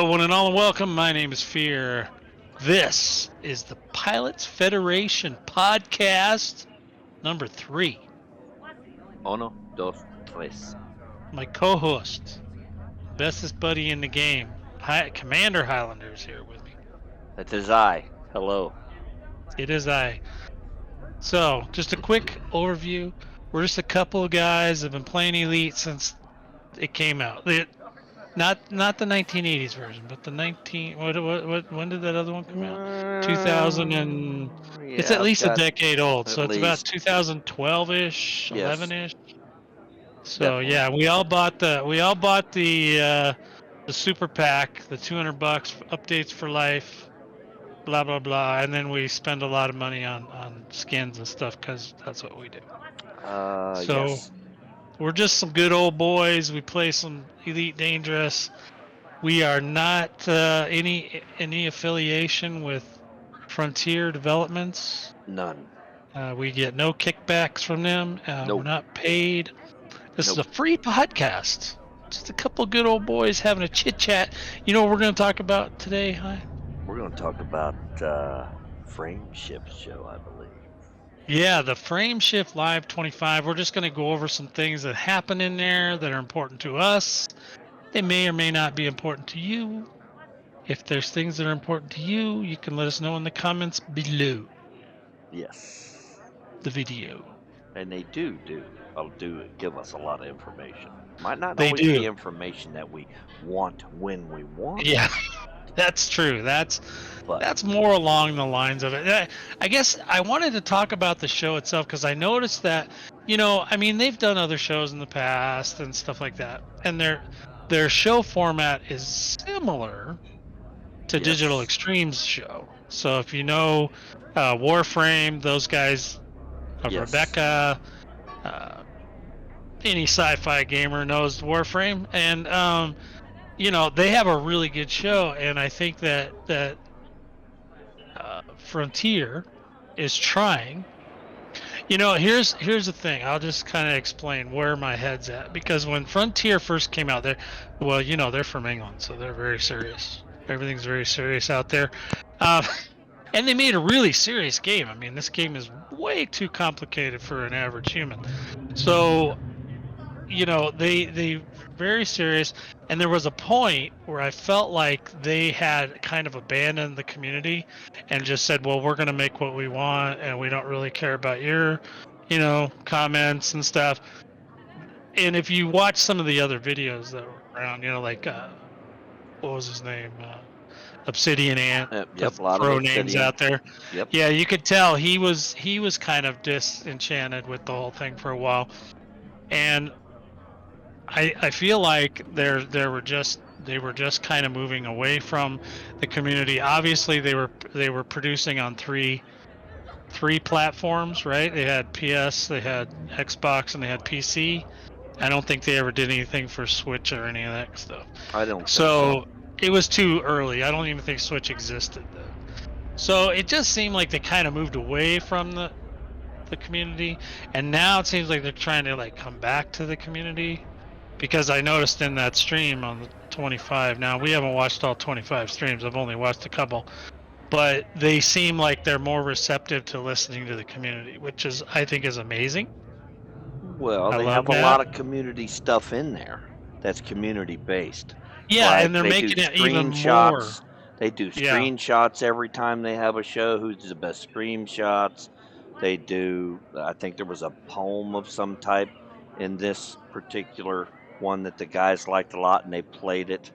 one and all, and welcome. My name is Fear. This is the Pilots Federation podcast number 3. Uno, dos, tres. My co-host, bestest buddy in the game, Commander Highlander is here with me. That is I. Hello. It is I. So, just a quick overview. We're just a couple of guys that have been playing Elite since it came out. Not the 1980s version, but the when did that other one come out? 2000 and it's at least a decade old, so it's about 2012ish, 11ish. So Definitely. yeah, we all bought the super pack, the $200 updates for life, blah blah blah, and then we spend a lot of money on skins and stuff because that's what we do. Yes. We're just some good old boys. We play some Elite Dangerous. We are not any affiliation with Frontier Developments. None. We get no kickbacks from them. Nope. We're not paid. This is a free podcast. Just a couple good old boys having a chit chat. You know what we're going to talk about today, Hi? We're going to talk about Frameshift show, I believe. Yeah, the Frameshift Live 25. We're just going to go over some things that happen in there that are important to us. They may or may not be important to you. If there's things that are important to you, you can let us know in the comments below. Yes. The video. And they do give us a lot of information. Might not They always do. be information that we want when we want. Yeah, that's true. That's more along the lines of it. I guess I wanted to talk about the show itself because I noticed that, they've done other shows in the past and stuff like that, and their show format is similar to Digital Extreme's show. So if you know Warframe, those guys, Rebecca, any sci-fi gamer knows Warframe, and they have a really good show, and I think that Frontier is trying. Here's the thing. I'll just kind of explain where my head's at, because when Frontier first came out, they're from England, so they're very serious. Everything's very serious out there, and they made a really serious game. I mean, this game is way too complicated for an average human. So, they very serious, and there was a point where I felt like they had kind of abandoned the community and just said, well, we're going to make what we want and we don't really care about your comments and stuff. And if you watch some of the other videos that were around, like what was his name, Obsidian Ant, a lot of names out there. Yep. Yeah, you could tell he was kind of disenchanted with the whole thing for a while, and I feel like they were just kind of moving away from the community. Obviously, they were producing on three platforms, right? They had PS, they had Xbox, and they had PC. I don't think they ever did anything for Switch or any of that stuff. I don't. So it was too early. I don't even think Switch existed then. So it just seemed like they kind of moved away from the community, and now it seems like they're trying to come back to the community. Because I noticed in that stream on the 25, now we haven't watched all 25 streams, I've only watched a couple, but they seem like they're more receptive to listening to the community, which I think is amazing. Well, they have a lot of community stuff in there that's community based. Yeah, and they're making it even more. They do screenshots every time they have a show, who's the best screenshots. They do, I think there was a poem of some type in this particular one that the guys liked a lot, and they played it,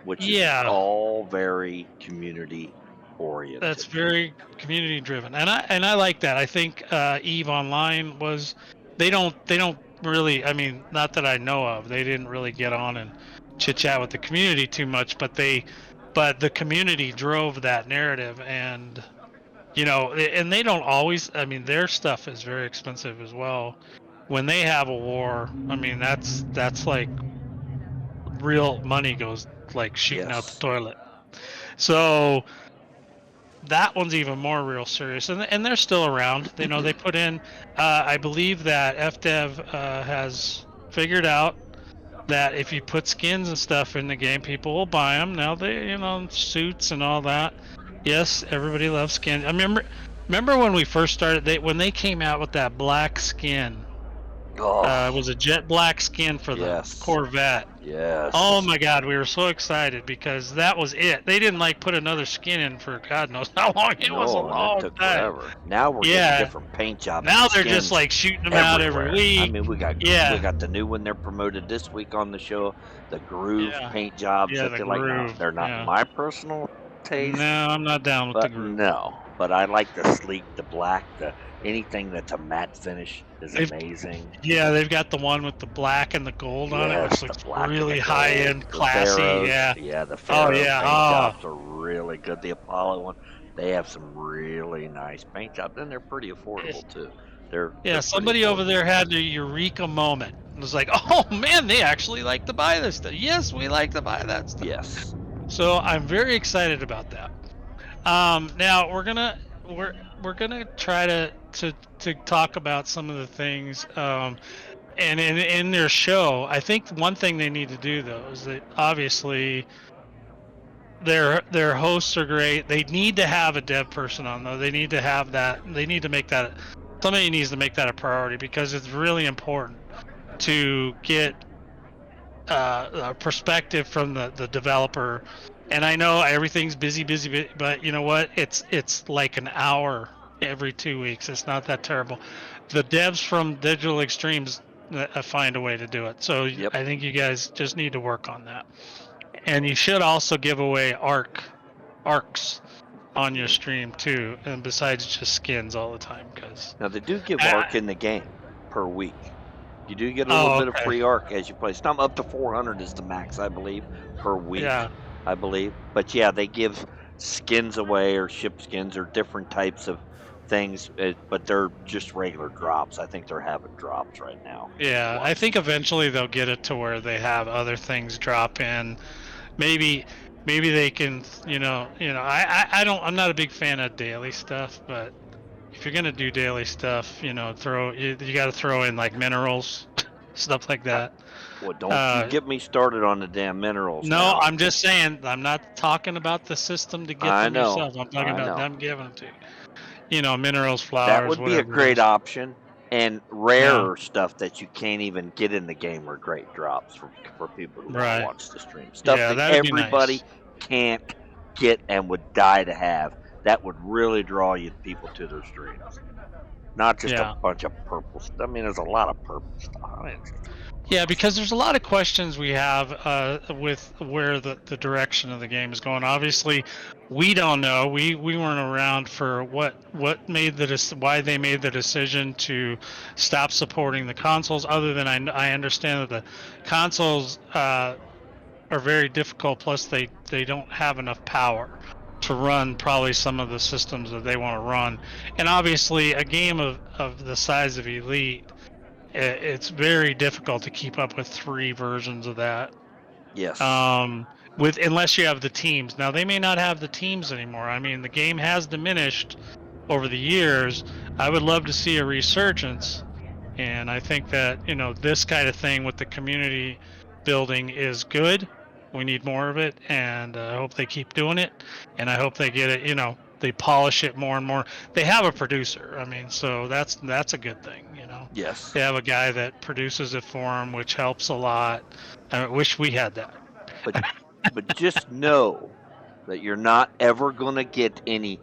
which is all very community oriented. That's very community driven, and I like that. I think EVE Online was they don't really, not that I know of, they didn't really get on and chit chat with the community too much, but the community drove that narrative, and and they don't always, their stuff is very expensive as well. When they have a war, that's like real money goes shooting out the toilet. So that one's even more real serious, and they're still around. They put in, I believe that FDev has figured out that if you put skins and stuff in the game, people will buy them. Now they, suits and all that. Yes, everybody loves skins. I remember when we first started. When they came out with that black skin. It was a jet black skin for the Corvette. Yes. Oh my God, we were so excited because that was it. They didn't put another skin in for God knows how long. It was a long it took time. Forever. Now we're getting different paint jobs. Now they're just shooting them out every week. I mean, we got the new one they're promoted this week on the show. The groove paint jobs that they like. Now, they're not my personal taste. No, I'm not down with the groove. No, but I like the sleek, the black, anything that's a matte finish is amazing. Yeah, they've got the one with the black and the gold on it, which looks really high end, classy. Yeah, the Pharaoh paint jobs are really good. The Apollo one, they have some really nice paint jobs, and they're pretty affordable too. They're somebody over there had a eureka moment. It was like, oh man, they actually like to buy this stuff. Yes, we like to buy that stuff. Yes. So I'm very excited about that. Now we're gonna try to talk about some of the things. And in their show, I think one thing they need to do though is that obviously their hosts are great. They need to have a dev person on though. They need to have that. They need to make that. Somebody needs to make that a priority because it's really important to get a perspective from the developer. And I know everything's busy, but you know what? It's like an hour every 2 weeks. It's not that terrible. The devs from Digital Extremes find a way to do it. So I think you guys just need to work on that. And you should also give away arcs on your stream too, and besides just skins all the time. Because now they do give arc in the game per week. You do get a little bit of free arc as you play. Some up to 400 is the max, I believe, per week. Yeah. I believe. But yeah, they give skins away or ship skins or different types of things, but they're just regular drops. I think they're having drops right now. Yeah, I think eventually they'll get it to where they have other things drop in. Maybe they can, I'm not a big fan of daily stuff, but if you're gonna do daily stuff, you got to throw in like minerals, stuff like that. Well, don't you get me started on the damn minerals. No, now. I'm just saying. I'm not talking about the system to get them yourself. I'm talking about them giving them to you. Minerals, flowers. That would be a great option. And rarer stuff that you can't even get in the game are great drops for people who want to watch the stream. Stuff that everybody can't get and would die to have. That would really draw people to their streams. Not just a bunch of purple stuff. I mean, there's a lot of purple stuff. Yeah, because there's a lot of questions we have with where the direction of the game is going. Obviously, we don't know. We weren't around for why they made the decision to stop supporting the consoles. Other than I understand that the consoles are very difficult. Plus, they don't have enough power to run probably some of the systems that they want to run. And obviously, a game of the size of Elite, it's very difficult to keep up with 3 versions of that. Yes. Unless you have the teams. Now they may not have the teams anymore. I mean, the game has diminished over the years. I would love to see a resurgence, and I think that this kind of thing with the community building is good. We need more of it, and I hope they keep doing it. And I hope they get it. They polish it more and more. They have a producer. I mean, so that's a good thing. Yes. They have a guy that produces it for them, which helps a lot. I wish we had that. But just know that you're not ever going to get any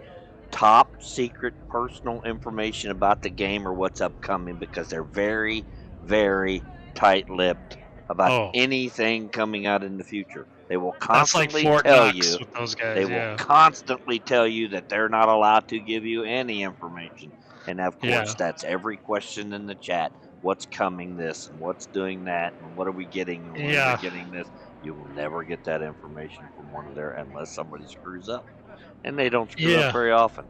top secret personal information about the game or what's upcoming because they're very, very tight-lipped about anything coming out in the future. They will constantly tell you. With those guys, they will constantly tell you that they're not allowed to give you any information. And of course, that's every question in the chat. What's coming this and what's doing that and what are we getting and when are we getting this? You will never get that information from one of their unless somebody screws up. And they don't screw up very often.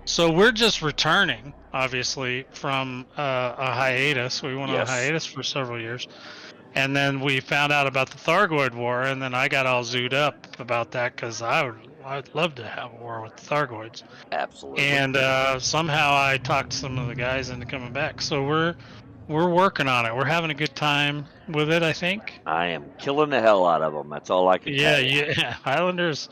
So we're just returning, obviously, from a hiatus. We went on a hiatus for several years. And then we found out about the Thargoid War, and then I got all zooed up about that because I'd love to have a war with the Thargoids. Absolutely. And somehow I talked some of the guys into coming back. So we're working on it. We're having a good time with it, I think. I am killing the hell out of them. That's all I can tell you. Yeah. Highlander's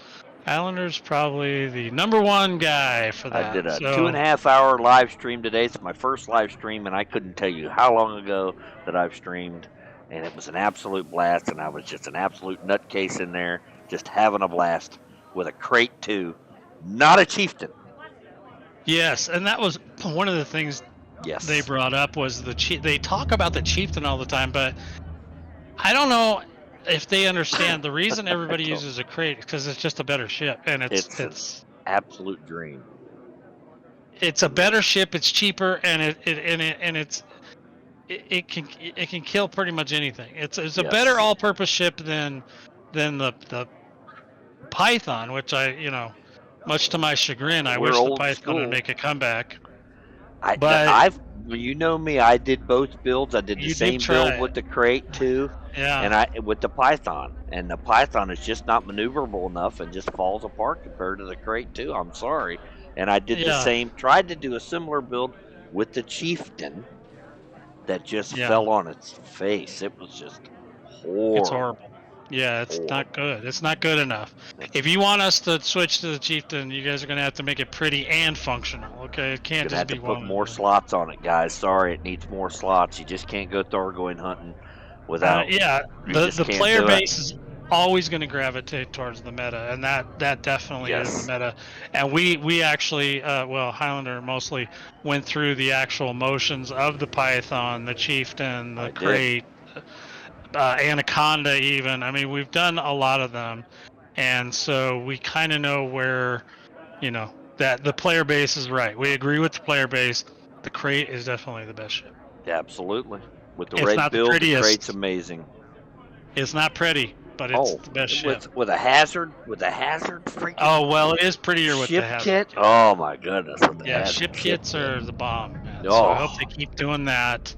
probably the #1 guy for I did that. a So 2.5 hour live stream today. It's my first live stream, and I couldn't tell you how long ago that I've streamed. And it was an absolute blast, and I was just an absolute nutcase in there, just having a blast with a crate too, not a chieftain. yes, and that was one of the things Yes, they brought up was they talk about the chieftain all the time, but I don't know if they understand the reason everybody uses a crate because it's just a better ship, and it's an absolute dream. It's a better ship. It's cheaper, and it can kill pretty much anything. It's a better all-purpose ship than the Python, which much to my chagrin, I wish the Python would make a comeback. I've you know me, I did both builds. I did the same build with the crate too. Yeah. And I with the Python. And the Python is just not maneuverable enough and just falls apart compared to the crate too. I'm sorry. And I did the same, tried to do a similar build with the Chieftain that just fell on its face. It was just horrible. It's horrible. Yeah, it's not good. It's not good enough. If you want us to switch to the Chieftain, you guys are going to have to make it pretty and functional, okay? It can't just be one. Put more slots on it, guys. Sorry, it needs more slots. You just can't go thargoid hunting without. The player base is always going to gravitate towards the meta, and that definitely is the meta. And we actually, Highlander mostly went through the actual motions of the Python, the Chieftain, the crate. Anaconda even. I mean, we've done a lot of them, and so we kind of know where, that the player base is right. We agree with the player base. The crate is definitely the best ship. Absolutely. With the right build, the crate's amazing. It's not pretty, but it's the best ship. With a hazard freaking. Oh well, it is prettier with the hazard kit. Oh my goodness. Ship kits are the bomb, man. So I hope they keep doing that.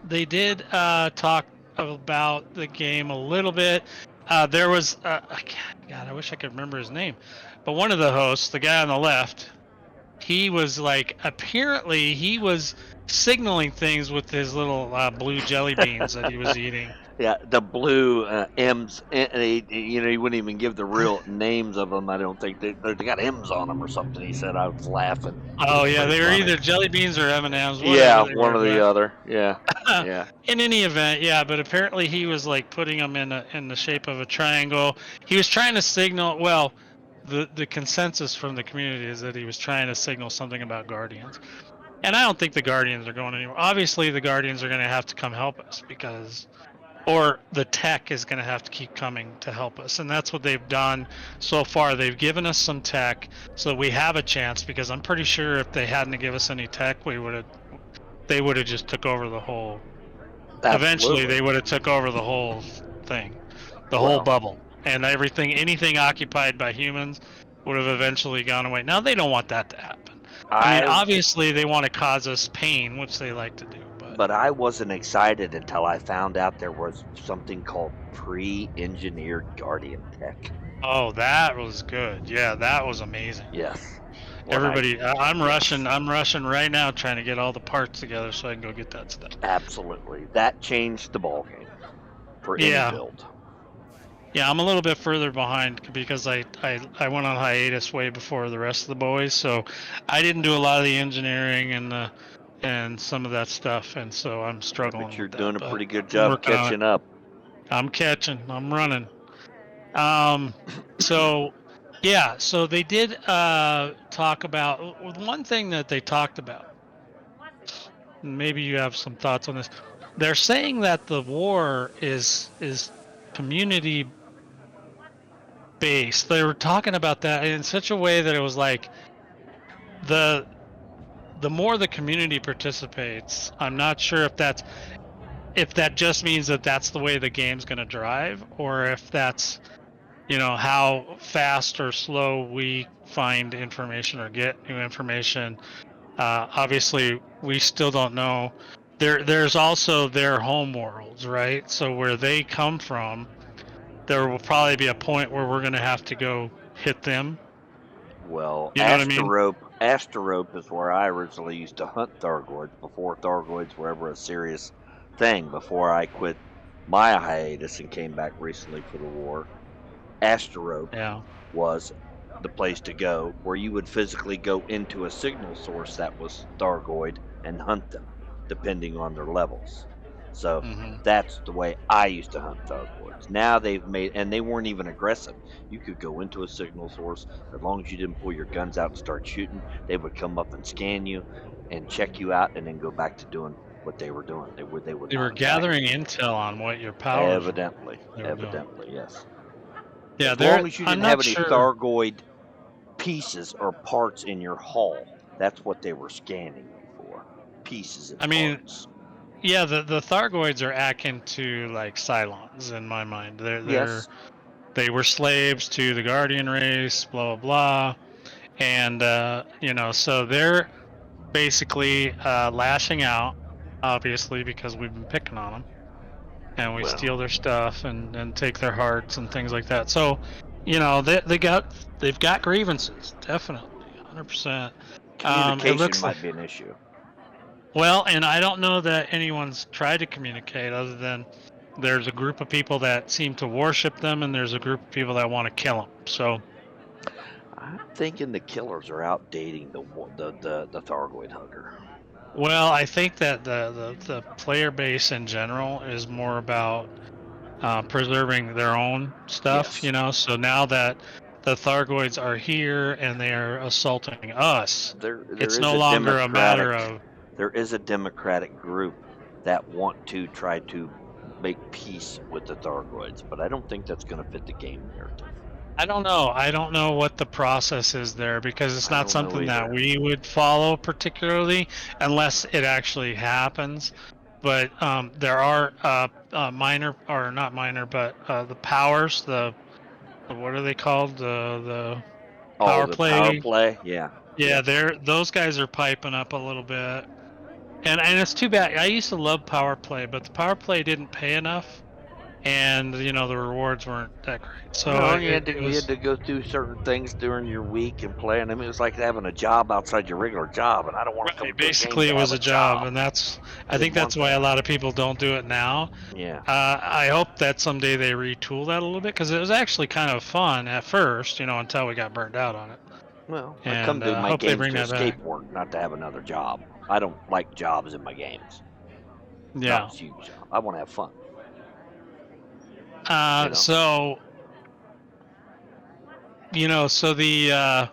They did talk about the game a little bit. There was, God, I wish I could remember his name, but one of the hosts, the guy on the left, he was apparently he was signaling things with his little blue jelly beans that he was eating. Yeah, the blue M's. He wouldn't even give the real names of them. I don't think they got M's on them or something. He said. I was laughing. Oh yeah, they were either jelly beans or M&Ms. Yeah, one or the other. Yeah, yeah. In any event, yeah. But apparently he was putting them in the shape of a triangle. He was trying to signal. Well, the consensus from the community is that he was trying to signal something about Guardians. And I don't think the Guardians are going anywhere. Obviously, the Guardians are going to have to come help us or the tech is going to have to keep coming to help us. And that's what they've done so far. They've given us some tech so we have a chance, because I'm pretty sure if they hadn't given us any tech, they would have just took over the whole. Absolutely. Eventually, they would have took over the whole thing, whole bubble. And anything occupied by humans would have eventually gone away. Now, they don't want that to happen. I mean, obviously, they want to cause us pain, which they like to do. But I wasn't excited until I found out there was something called pre-engineered Guardian tech. Oh, that was good. Yeah, that was amazing. Yes. Everybody, I'm rushing right now trying to get all the parts together so I can go get that stuff. Absolutely. That changed the ballgame for any build. Yeah, I'm a little bit further behind because I went on hiatus way before the rest of the boys, so I didn't do a lot of the engineering and some of that stuff, and so I'm struggling. But you're doing a pretty good job catching up. I'm running. So they did talk about one thing that they talked about. Maybe you have some thoughts on this. They're saying that the war is community based. They were talking about that in such a way that it was like the more the community participates, I'm not sure if that just means that that's the way the game's going to drive, or if that's how fast or slow we find information or get new information. Obviously, we still don't know. There's also their home worlds, right? So where they come from, there will probably be a point where we're going to have to go hit them. Well, Asterope is where I originally used to hunt thargoids before thargoids were ever a serious thing. Before I quit my hiatus and came back recently for the war, Asterope Yeah. was the place to go, where you would physically go into a signal source that was thargoid and hunt them, depending on their levels. So Hmm. that's the way I used to hunt thargoids. Now they've made, and they weren't even aggressive. You could go into a signal source as long as you didn't pull your guns out and start shooting. They would come up and scan you and check you out, and then go back to doing what they were doing. They would They were not attack gathering you. intel on what your powers were. Evidently, They were doing. evidently, yes. Yeah, As long they're. as you I'm didn't have not any sure. thargoid pieces or parts in your hull, that's what they were scanning you for. Pieces and I mean, parts. yeah, the Thargoids are akin to like Cylons in my mind. Yes. They were slaves to the Guardian race, blah blah blah, and so they're basically lashing out, obviously because we've been picking on them, and we Well, steal their stuff and take their hearts and things like that. So, they've got grievances, definitely, 100%. It communication looks like. might be an issue. Well, and I don't know that anyone's tried to communicate other than there's a group of people that seem to worship them, and there's a group of people that want to kill them. So, I'm thinking the killers are out dating the Thargoid hunter. well, I think that the player base in general is more about preserving their own stuff, Yes. So now that the Thargoids are here and they are assaulting us, There it's is no a longer a matter of. democratic group that want to try to make peace with the Thargoids, but I don't think that's going to fit the game narrative. I don't know. I don't know what the process is there because it's I not don't know something that either. we would follow particularly unless it actually happens. But there are minor, or not minor, but the powers, what are they called? The Oh, power the power play. play? Yeah. Yeah, Yep. those guys are piping up a little bit. And it's too bad. I used to love power play, but the power play didn't pay enough, and the rewards weren't that great. So No, it, it you had was. to go through certain things during your week and play. And I mean, it was like having a job outside your regular job. And I don't want to come Right, to a game basically it to have was a a job, job. and I I think didn't that's want why a that. lot of people don't do it now. Yeah. I hope that someday they retool that a little bit because it was actually kind of fun at first, until we got burned out on it, Well, I come and to my hope they games bring to that back. escape work, not to have another job. I don't like jobs in my games. Not a Yeah. huge job. I want to have fun. You Uh, know. so so the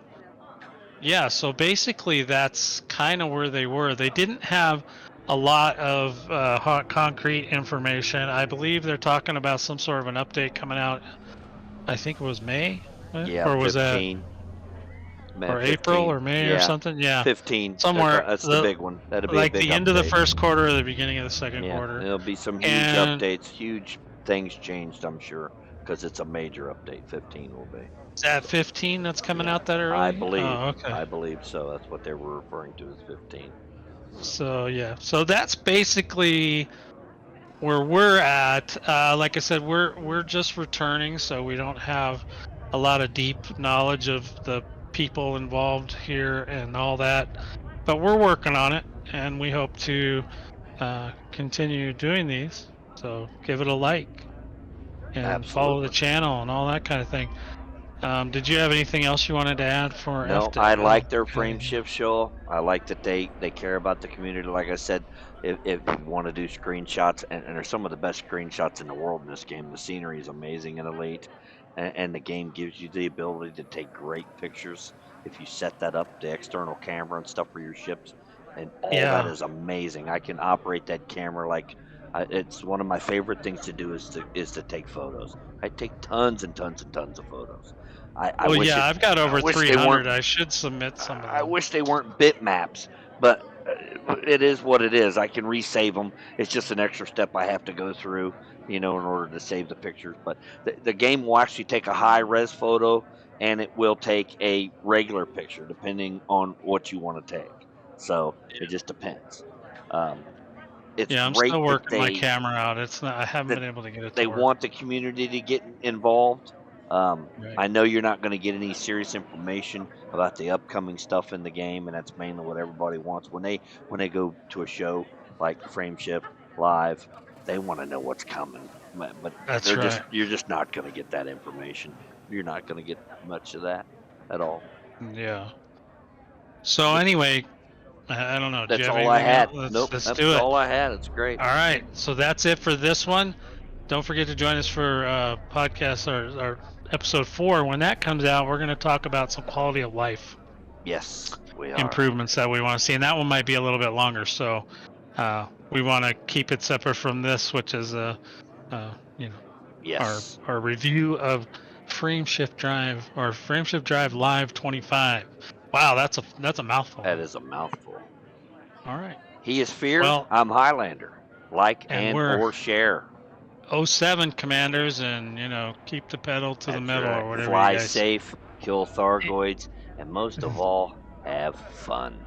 yeah, so basically that's kind of where they were. They didn't have a lot of hot concrete information. I believe they're talking about some sort of an update coming out. I think it was May, Yeah, or was that? 15. Or April 15. or May or Yeah, something. Yeah, 15. somewhere That's the big one. That'll be a like big the end of the update. first quarter or the beginning of the second Yeah, quarter. there'll be some huge And updates, huge things changed, I'm sure, because it's a major update. 15 will be. is that So, 15 that's coming yeah, out that I early? believe. Oh, okay. I believe so. That's what they were referring to as 15. So yeah, so that's basically where we're at. Like I said, we're just returning, so we don't have a lot of deep knowledge of the people involved here and all that. But we're working on it, and we hope to continue doing these. So give it a like and follow the Absolutely. channel and all that kind of thing. Did you have anything else you wanted to add for No, I F? like their Frameshift show. I like that they care about the community. Like I said, if you want to do screenshots, and they're some of the best screenshots in the world in this game. The scenery is amazing and elite, and the game gives you the ability to take great pictures if you set that up, the external camera and stuff for your ships, and all that Yeah, is amazing. I can operate that camera like it's one of my favorite things to do is to take photos. I take tons and tons and tons of photos. I well, wish yeah, it. I've got I over wish they 300. weren't. I should submit some of I them. wish they weren't bitmaps, but it is what it is. I can resave them. It's just an extra step I have to go through, in order to save the pictures. But the game will actually take a high res photo, and it will take a regular picture, depending on what you want to take. So it just depends. Um, it's Yeah, I'm great still working my camera out. It's not. I haven't that been able to get it to they work. want the community to get involved. I know you're not going to get any serious information about the upcoming stuff in the game, and that's mainly what everybody wants when they go to a show like Frameshift Live. They want to know what's coming, but That's right. you're just not going to get that information. You're not going to get much of that at all. Yeah. So anyway, I don't know. Do you That's have all I anything had. else? Nope, Let's that's do it. all I had. It's great. All right. So that's it for this one. Don't forget to join us for podcast or episode 4. When that comes out, we're going to talk about some quality of life. Yes, we are. Improvements that we want to see, and that one might be a little bit longer. So we want to keep it separate from this, which is yes, our review of Frameshift Drive or Frameshift Drive Live 25. Wow, that's a mouthful. That is a mouthful. All right. He is Fear. Well, I'm Highlander. Like and or share. 07 commanders, and keep the pedal to the metal, or whatever. Fly you guys safe, kill thargoids, and most of all, have fun.